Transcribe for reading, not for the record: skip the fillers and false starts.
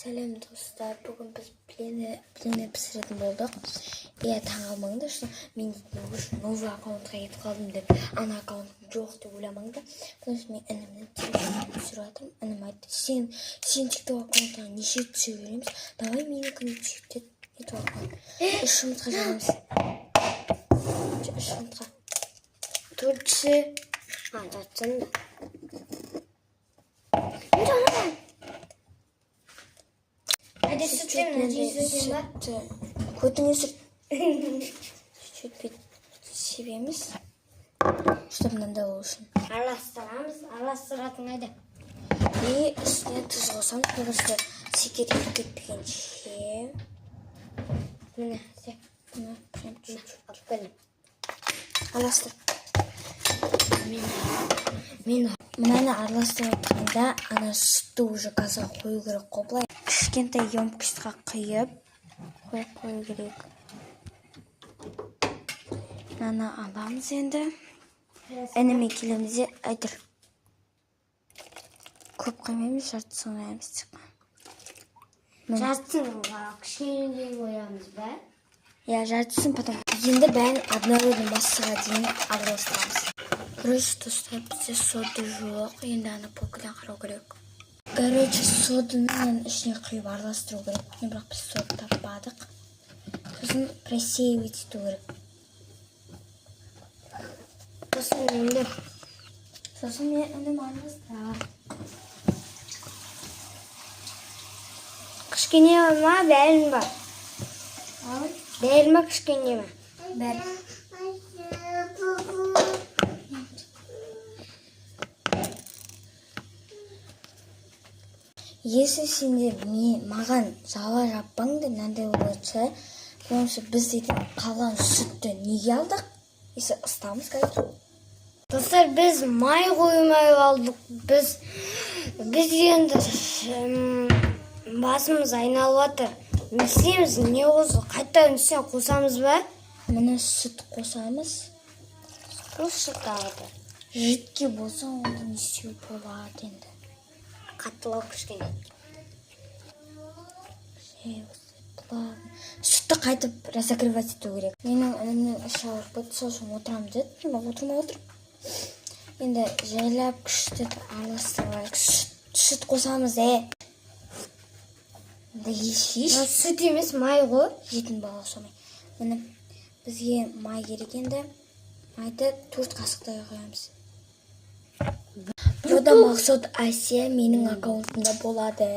Сәлем достар, бүгін біз плене пісіретін болдық. Таң алмаңдар, что мен новый аккаунтқа кетіп қалдым деп, ана аккаунтым жоқ деп ойламаңдар. Потому что мен інімнің телефонын түсіріп жатырмын. Інім айтты, сен тикток аккаунтына неше түсе береміз, давай менікін түсіп деді. Етіп алған. 3 жұмыртқа жағамыз. 3 жұмыртқа. Төртісі. Жатсын да. Hadi süt Көтіңе сүрт. Сөйтпей себеміз. Чтобы мынандай болу үшін. Араластыратың айда. И үстіне тұз қосамыз. Просто секретіп кетпегенше. Міне, сек. Алып келдім. Араластыр. Мен мынаны араластырып жатқанда, ана сүтті уже газға қою керек қой. Кішкентай емкістіға құйып қою керек. Мынаны аламыз енді. Ініме келеміз, айтыр. Көп қоймаймыз, жартысын қоямыз. Жартысын кішкенедей қоямыз ба? Я жартысын потом. Енді бәрін однородный массаға дейін араластырамыз. Короче, достар, бізде сода жоқ. Енді ана полкадан қарау керек. Короче, соданы ішіне құйып араластыру керек. Бірақ біз сода таппадық. Сосын просеивать ету керек. Сосын мен інім араластырам. Кішкене ма, бәрін ба? Бәрін ба, кішкене ма? Бәрін. Если сендер маған жала жаппаңды, мынандай болса, потому что біз дейтін қалған сүтті неге алдық? Если ыстамыз қазір. Достар, біз май қоймай алдық. Біз енді басымыз айналып жатыр. Не істейміз, не осы қайтадан үстіне қосамыз ба? Міне сүт қосамыз. Қосшы тағы. Жидкий болса, онда не істеу болады енді. Қаттылау кішкене. Сүтті қайтып разогревать ету керек. Менің інімнің іші ауырып кетті, сол үшін отырамын деді. Отырмай отыр. Енді жайлап күштеп араластырайық. Сүт қосамыз, Сүт емес, май ғой. Жейтін бала ұқсамай. Міне бізге май керек енді. Майды 4 қасықтай қоямыз. Бұда мақсат Асия менің аккаунтымда болады.